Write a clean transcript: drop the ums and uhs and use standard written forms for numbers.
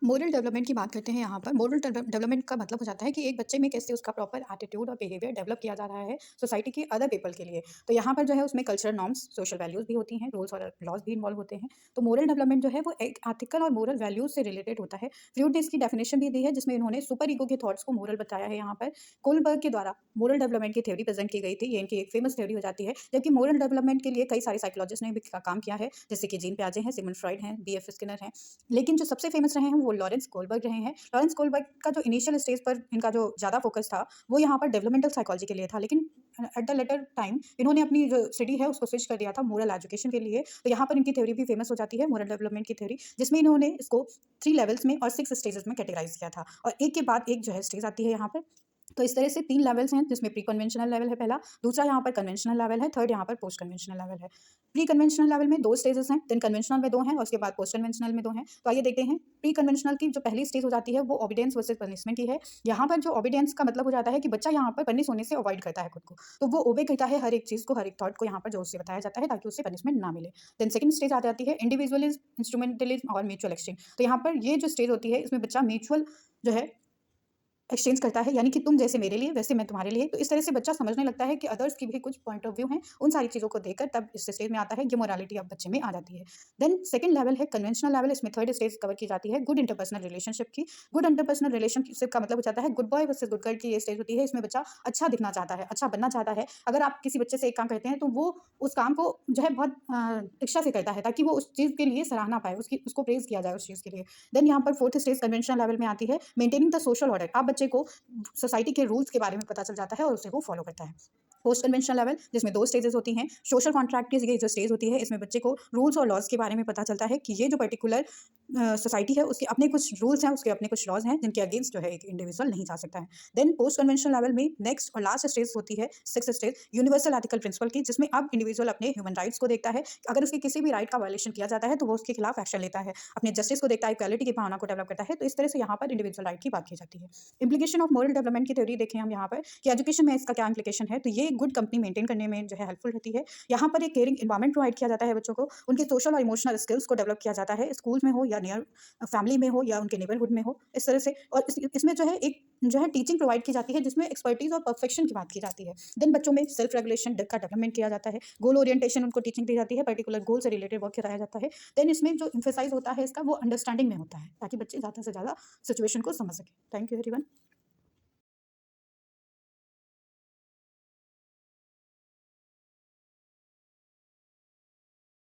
Moral development की बात करते हैं यहाँ पर। मोरल डेवलपमेंट का मतलब हो जाता है कि एक बच्चे में कैसे उसका प्रॉपर एटीट्यूड और बिहेवियर डेवलप किया जा रहा है सोसाइटी के अदर पीपल के लिए। तो यहाँ पर जो है उसमें कल्चरल नॉर्म्स, सोशल वैल्यूज़ भी होती हैं, रूल्स और लॉज भी इन्वॉल्व होते हैं। तो मोरल डेवलपमेंट जो है वो एक एथिकल और मोरल वैल्यूज़ से रिलेटेड होता है। फ्रूड ने इसकी डेफिनेशन भी दी है जिसमें इन्होंने सुपर ईगो के थॉट्स को मोरल बताया है यहाँ पर। कोलबर्ग के द्वारा मोरल डेवलपमेंट की थ्योरी प्रेजेंट की गई थी। ये इनकी एक फेमस थ्योरी हो जाती है। जबकि मोरल डेवलपमेंट के लिए कई सारे साइकोलॉजिस्ट ने भी काम किया है, जैसे कि जीन पियाजे हैं, सिगमंड फ्रॉइड हैं, बी.एफ. स्किनर हैं। लेकिन जो सबसे फेमस रहे हैं वो लॉरेंस कोलबर्ग रहे हैं। लॉरेंस कोलबर्ग का जो इनिशियल स्टेज पर इनका जो ज़्यादा फोकस था, वो यहाँ पर डेवलपमेंटल साइकोलॉजी के लिए था। लेकिन एट द लेटर टाइम इन्होंने अपनी जो स्टडी है उसको स्विच कर दिया था मोरल एजुकेशन के लिए। तो यहाँ पर इनकी थ्योरी भी फेमस हो जाती है, मोरल डेवलपमेंट की थ्योरी, जिसमें इन्होंने इसको 3 लेवल्स में और 6 स्टेजेस में कैटेगराइज़ किया था और एक के बाद एक जो है स्टेज आती है यहाँ पर। तो इस तरह से 3 लेवल्स हैं जिसमें प्री कन्वेंशनल लेवल है पहला, दूसरा यहाँ पर कन्वेंशनल लेवल है, थर्ड यहाँ पर पोस्ट कन्वेंशनल लेवल है। प्री कन्वेंशनल लेवल में 2 स्टेजेस हैं, देन कन्वेंशनल में 2 हैं और उसके बाद पोस्ट कन्वेंशनल में 2 हैं। तो आइए देखते हैं, प्री कन्वेंशनल की जो पहली स्टेज हो जाती है वो ओबीडियंस वर्सेस पनिशमेंट की है। यहाँ पर जो ओबीडियंस का मतलब हो जाता है कि बच्चा यहाँ पर पनिश होने से अवॉइड करता है खुद को। तो वो ओबे करता है हर एक चीज़ को, हर एक थॉट को यहाँ पर जो उससे बताया जाता है ताकि उससे पनिशमेंट ना मिले। देन सेकंड स्टेज आ जाती है इंडिविजुअलिज़्म, इंस्ट्रूमेंटलिज़्म और म्यूचुअल एक्सचेंज। तो यहाँ पर ये जो स्टेज होती है इसमें बच्चा म्यूचुअल जो है एक्सचेंज करता है, यानी कि तुम जैसे मेरे लिए वैसे मैं तुम्हारे लिए। तो इस तरह से बच्चा समझने लगता है कि अदर्स की भी कुछ पॉइंट ऑफ व्यू हैं, उन सारी चीज़ों को देखकर तब इस स्टेज में आता है, ये मोरालिटी अब बच्चे में आ जाती है। देन सेकंड लेवल है कन्वेंशनल लेवल, इसमें थर्ड स्टेज कवर की जाती है गुड इंटरपर्सनल रिलेशनशिप की। गुड इंटरपर्सनल रिलेशनशिप का मतलब हो जाता है good boy versus good girl की ये स्टेज होती है। इसमें बच्चा अच्छा दिखना चाहता है, अच्छा बनना चाहता है। अगर आप किसी बच्चे से एक काम करते हैं तो वो उस काम को जो है बहुत इच्छा से करता है ताकि वो उस चीज़ के लिए सराहना पाए, उसको प्रेज़ किया जाए उस चीज़ के लिए। देन यहाँ पर फोर्थ स्टेज कन्वेंशनल लेवल में आती है मेंटेनिंग द सोशल ऑर्डर। आप बच्चे को सोसाइटी के रूल्स के बारे में पता चल जाता है और उसे वो फॉलो करता है। पोस्ट कन्वेंशनल लेवल जिसमें 2 स्टेजेस होती हैं। सोशल कॉन्ट्रैक्ट की ये जो स्टेज होती है इसमें बच्चे को रूल्स और लॉज़ के बारे में पता चलता है कि ये जो पर्टिकुलर सोसाइटी है उसके अपने कुछ रूल्स हैं, उसके अपने कुछ लॉज़ हैं जिनके अगेंस्ट जो है एक इंडिविजुअल नहीं जा सकता है। देन पोस्ट कन्वेंशनल लेवल में नेक्स्ट और लास्ट स्टेज होती है, sixth stage universal ethical principle की, जिसमें अब इंडिविजुअल अपने ह्यूमन राइट्स को देखता है। अगर उसके किसी भी राइट का वायलेशन किया जाता है तो वो उसके खिलाफ एक्शन लेता है, अपने जस्टिस को देखता है, इक्वालिटी की भावना को डेवलप करता है। तो इस तरह से यहाँ पर इंडिविजुअल राइट की बात की जाती है। इम्प्लीकेशन ऑफ मोरल डेवलपमेंट की थ्योरी देखें हम यहाँ पर कि एजुकेशन में इसका क्या इम्प्लीकेशन है। तो ये गुड कंपनी मेंटेन करने में जो है हेल्पफुल रहती है। यहाँ पर एक केयरिंग एनवायरनमेंट प्रोवाइड किया जाता है बच्चों को, उनके सोशल और इमोशनल स्किल्स को डेवलप किया जाता है, स्कूल में हो या नियर फैमिली में हो या उनके नेबरहुड में हो, इस तरह से। और इसमें जो है एक जो है टीचिंग प्रोवाइड की जाती है जिसमें एक्सपर्टीज और परफेक्शन की बात की जाती है। देन बच्चों में सेल्फ रेगुलेशन का डेवलपमेंट किया जाता है, गोल ओरिएंटेशन उनको टीचिंग दी जाती है, पर्टिकुलर गोल से रिलेटेड वर्क कराया जाता है। देन इसमें जो एम्फेसाइज होता है इसका वो अंडरस्टैंडिंग में होता है ताकि बच्चे ज़्यादा से ज़्यादा सिचुएशन को समझ सकें। Thank you everyone.